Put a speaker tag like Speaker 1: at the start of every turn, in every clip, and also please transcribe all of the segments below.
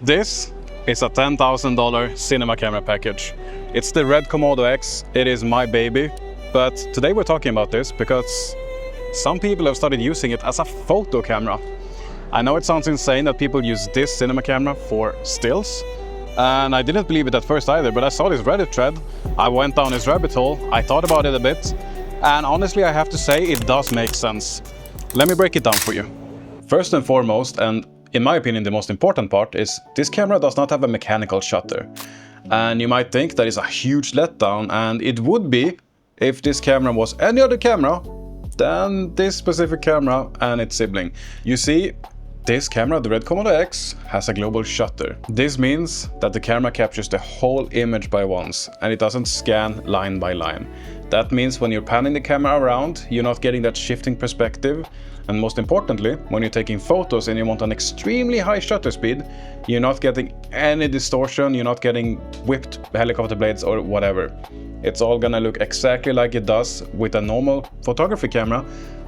Speaker 1: This is a $10,000 cinema camera package. It's the Red Komodo X. It is my baby. But today we're talking about this because some people have started using it as a photo camera. I know it sounds insane that people use this cinema camera for stills. And I didn't believe it at first either, but I saw this Reddit thread. I went down this rabbit hole. I thought about it a bit. And honestly, I have to say it does make sense. Let me break it down for you. First and foremost, and in my opinion, the most important part is this camera does not have a mechanical shutter. And you might think that is a huge letdown, and it would be if this camera was any other camera than this specific camera and its sibling. You see, this camera, the Red Komodo X, has a global shutter. This means that the camera captures the whole image by once, and it doesn't scan line by line. That means when you're panning the camera around, you're not getting that shifting perspective. And most importantly, when you're taking photos and you want an extremely high shutter speed, you're not getting any distortion, you're not getting whipped helicopter blades or whatever. It's all gonna look exactly like it does with a normal photography camera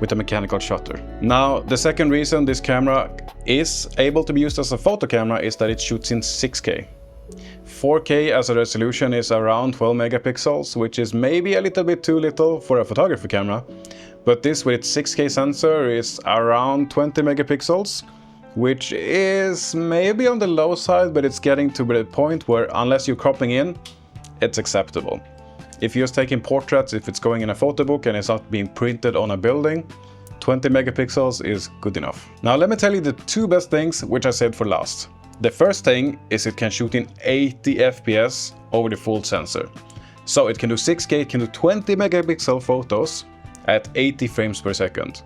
Speaker 1: with a mechanical shutter. Now, the second reason this camera is able to be used as a photo camera is that it shoots in 6K. 4K as a resolution is around 12 megapixels, which is maybe a little bit too little for a photography camera. But this with its 6K sensor is around 20 megapixels, which is maybe on the low side, but it's getting to the point where unless you're cropping in, it's acceptable. If you're just taking portraits, if it's going in a photo book and it's not being printed on a building, 20 megapixels is good enough. Now let me tell you the two best things which I saved for last. The first thing is it can shoot in 80 FPS over the full sensor. So it can do 6K, it can do 20 megapixel photos at 80 frames per second.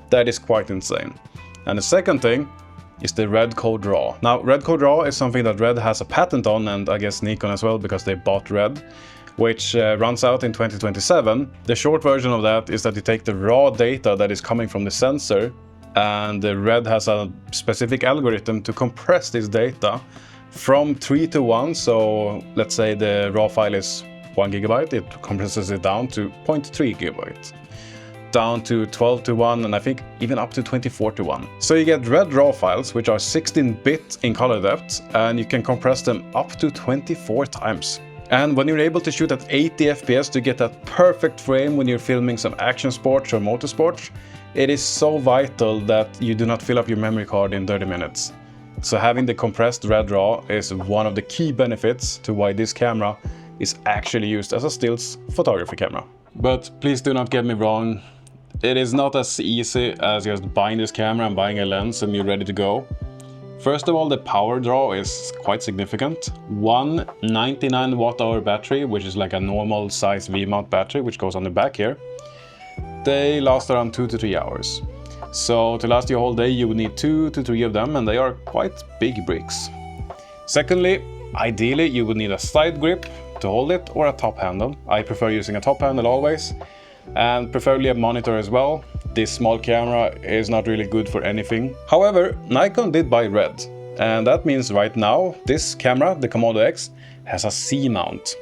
Speaker 1: That is quite insane. And the second thing is the Red Code RAW. Now, Red Code RAW is something that Red has a patent on, and I guess Nikon as well, because they bought Red, which runs out in 2027. The short version of that is that you take the raw data that is coming from the sensor, and the Red has a specific algorithm to compress this data from 3 to 1. So let's say the raw file is 1 gigabyte, it compresses it down to 0.3 gigabyte. Down to 12 to 1, and I think even up to 24 to 1. So you get Red RAW files, which are 16-bit in color depth, and you can compress them up to 24 times. And when you're able to shoot at 80 FPS to get that perfect frame when you're filming some action sports or motorsports, it is so vital that you do not fill up your memory card in 30 minutes. So having the compressed Red RAW is one of the key benefits to why this camera is actually used as a stills photography camera. But please do not get me wrong, it is not as easy as just buying this camera and buying a lens and you're ready to go. First of all, the power draw is quite significant. One 99 watt-hour battery, which is like a normal size V-mount battery, which goes on the back here, they last around 2 to 3 hours. So to last you a whole day, you would need 2 to 3 of them, and they are quite big bricks. Secondly, ideally, you would need a side grip to hold it or a top handle. I prefer using a top handle always, and preferably a monitor as well. This small camera is not really good for anything. However, Nikon did buy Red, and that means right now this camera, the Komodo X, has a C-mount.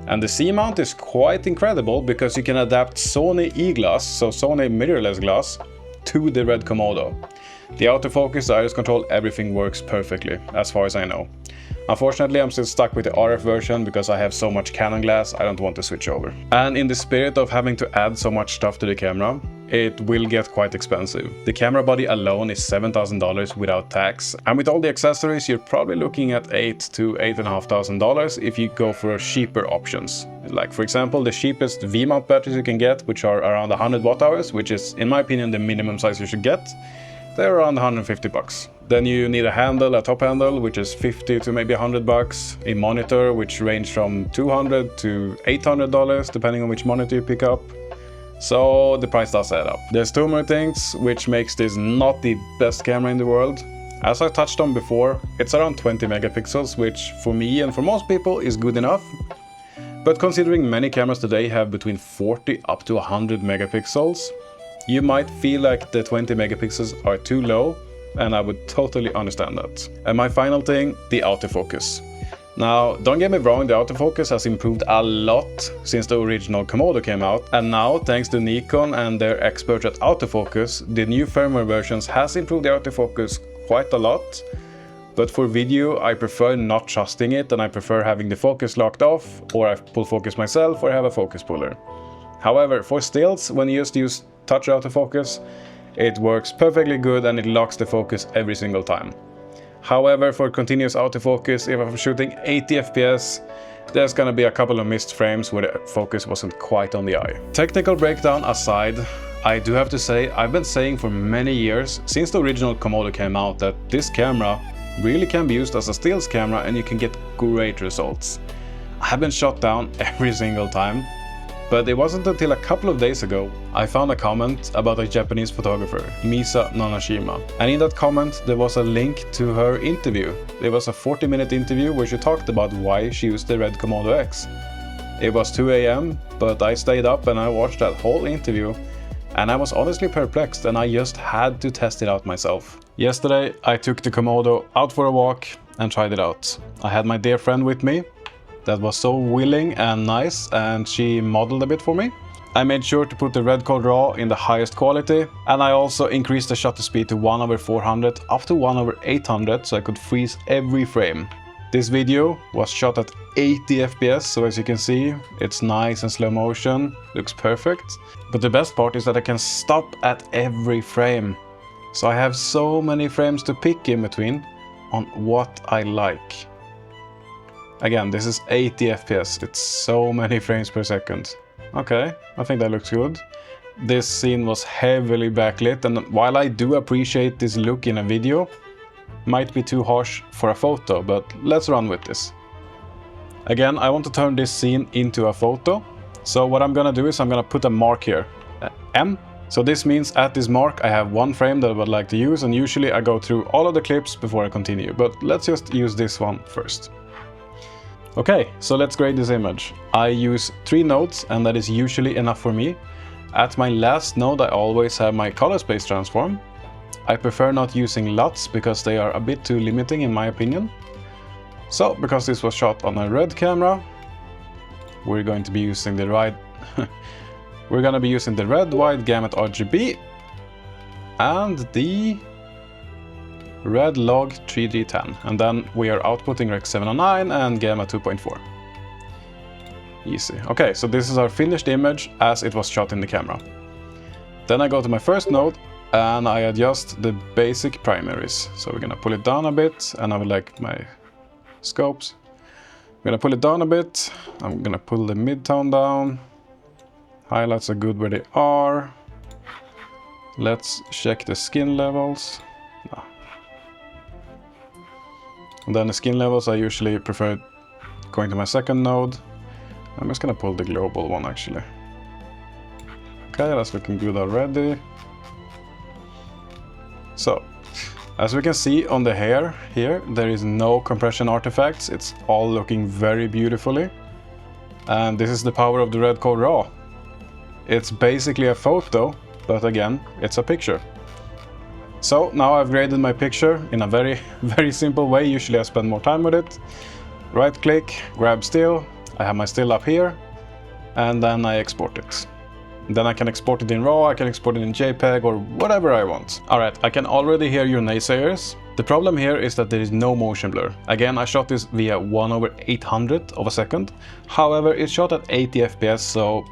Speaker 1: And the C-mount is quite incredible because you can adapt Sony e-glass, so Sony mirrorless glass, to the Red Komodo. The autofocus, the iris control, everything works perfectly, as far as I know. Unfortunately, I'm still stuck with the RF version because I have so much Canon glass, I don't want to switch over. And in the spirit of having to add so much stuff to the camera, it will get quite expensive. The camera body alone is $7,000 without tax, and with all the accessories, you're probably looking at $8,000 to $8,500 if you go for cheaper options. Like for example, the cheapest V-mount batteries you can get, which are around 100 watt-hours, which is, in my opinion, the minimum size you should get. They're around 150 bucks. Then you need a handle, a top handle, which is 50 to maybe 100 bucks. A monitor, which range from $200 to $800, depending on which monitor you pick up. So the price does add up. There's two more things which makes this not the best camera in the world. As I touched on before, it's around 20 megapixels, which for me and for most people is good enough. But considering many cameras today have between 40 up to 100 megapixels, you might feel like the 20 megapixels are too low, and I would totally understand that. And my final thing, the autofocus. Now, don't get me wrong, the autofocus has improved a lot since the original Komodo came out, and now, thanks to Nikon and their experts at autofocus, the new firmware versions has improved the autofocus quite a lot. But for video, I prefer not trusting it, and I prefer having the focus locked off, or I pull focus myself, or I have a focus puller. However, for stills, when you just use touch autofocus, it works perfectly good and it locks the focus every single time. However, for continuous autofocus, if I'm shooting 80 FPS, there's gonna be a couple of missed frames where the focus wasn't quite on the eye. Technical breakdown aside, I do have to say, I've been saying for many years, since the original Komodo came out, that this camera really can be used as a stills camera and you can get great results. I have been shot down every single time, but it wasn't until a couple of days ago I found a comment about a Japanese photographer, Misa Nanashima. And in that comment there was a link to her interview. It was a 40-minute interview where she talked about why she used the Red Komodo X. It was 2 AM, but I stayed up and I watched that whole interview, and I was honestly perplexed, and I just had to test it out myself. Yesterday I took the Komodo out for a walk and tried it out. I had my dear friend with me that was so willing and nice, and she modeled a bit for me. I made sure to put the Red Komodo RAW in the highest quality, and I also increased the shutter speed to 1/400 up to 1/800 so I could freeze every frame. This video was shot at 80 FPS, so as you can see, it's nice and slow motion, looks perfect. But the best part is that I can stop at every frame. So I have so many frames to pick in between on what I like. Again, this is 80 FPS, it's so many frames per second. Okay, I think that looks good. This scene was heavily backlit, and while I do appreciate this look in a video, might be too harsh for a photo, but let's run with this. Again, I want to turn this scene into a photo. So what I'm gonna do is I'm gonna put a mark here, M. So this means at this mark I have one frame that I would like to use, and usually I go through all of the clips before I continue, but let's just use this one first. Okay, so let's grade this image. I use 3 nodes, and that is usually enough for me. At my last node I always have my color space transform. I prefer not using LUTs because they are a bit too limiting in my opinion. So, because this was shot on a red camera, we're going to be using the red wide gamut RGB and the red log 3D10, and then we are outputting Rec 709 and gamma 2.4. Easy. Okay, so this is our finished image as it was shot in the camera. Then I go to my first node and I adjust the basic primaries. So we're gonna pull it down a bit, and I would like my scopes. I'm gonna pull it down a bit. I'm gonna pull the mid-tone down. Highlights are good where they are. Let's check the skin levels. No. And then the skin levels, I usually prefer going to my second node. I'm just gonna pull the global one actually. Okay, that's looking good already. So, as we can see on the hair here, there is no compression artifacts. It's all looking very beautifully. And this is the power of the Red Komodo RAW. It's basically a photo, but again, it's a picture. So now I've graded my picture in a very, very simple way. Usually I spend more time with it. Right click, grab still. I have my still up here, and then I export it. Then I can export it in RAW, I can export it in JPEG, or whatever I want. Alright, I can already hear your naysayers. The problem here is that there is no motion blur. Again, I shot this via 1/800 of a second. However, it's shot at 80 FPS, so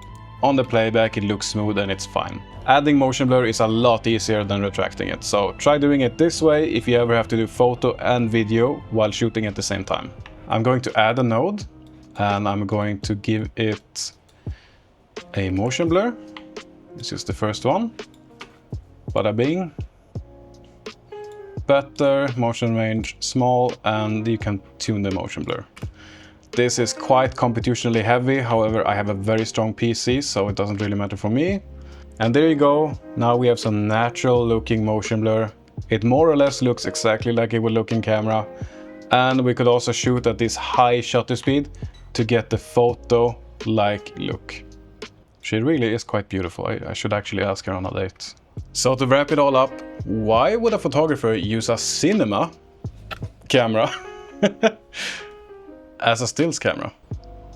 Speaker 1: on the playback it looks smooth and it's fine. Adding motion blur is a lot easier than retracting it, so try doing it this way if you ever have to do photo and video while shooting at the same time. I'm going to add a node, and I'm going to give it a motion blur. This is the first one. Bada bing. Better, motion range small, and you can tune the motion blur. This is quite computationally heavy, however I have a very strong PC, so it doesn't really matter for me. And there you go, now we have some natural looking motion blur. It more or less looks exactly like it would look in camera. And we could also shoot at this high shutter speed to get the photo-like look. She really is quite beautiful. I should actually ask her on a date. So to wrap it all up, why would a photographer use a cinema camera as a stills camera?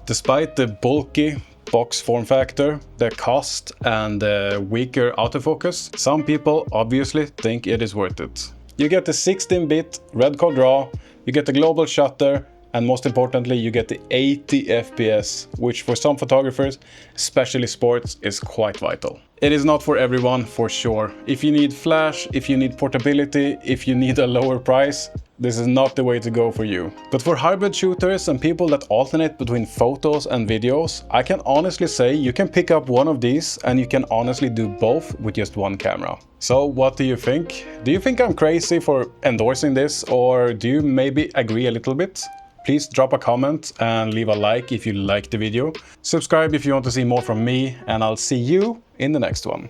Speaker 1: Despite the bulky box form factor, the cost, and the weaker autofocus, some people obviously think it is worth it. You get the 16-bit Red Komodo RAW, you get the global shutter, and most importantly, you get the 80 FPS, which for some photographers, especially sports, is quite vital. It is not for everyone, for sure. If you need flash, if you need portability, if you need a lower price, this is not the way to go for you. But for hybrid shooters and people that alternate between photos and videos, I can honestly say you can pick up one of these and you can honestly do both with just one camera. So what do you think? Do you think I'm crazy for endorsing this, or do you maybe agree a little bit? Please drop a comment and leave a like if you liked the video. Subscribe if you want to see more from me, and I'll see you in the next one.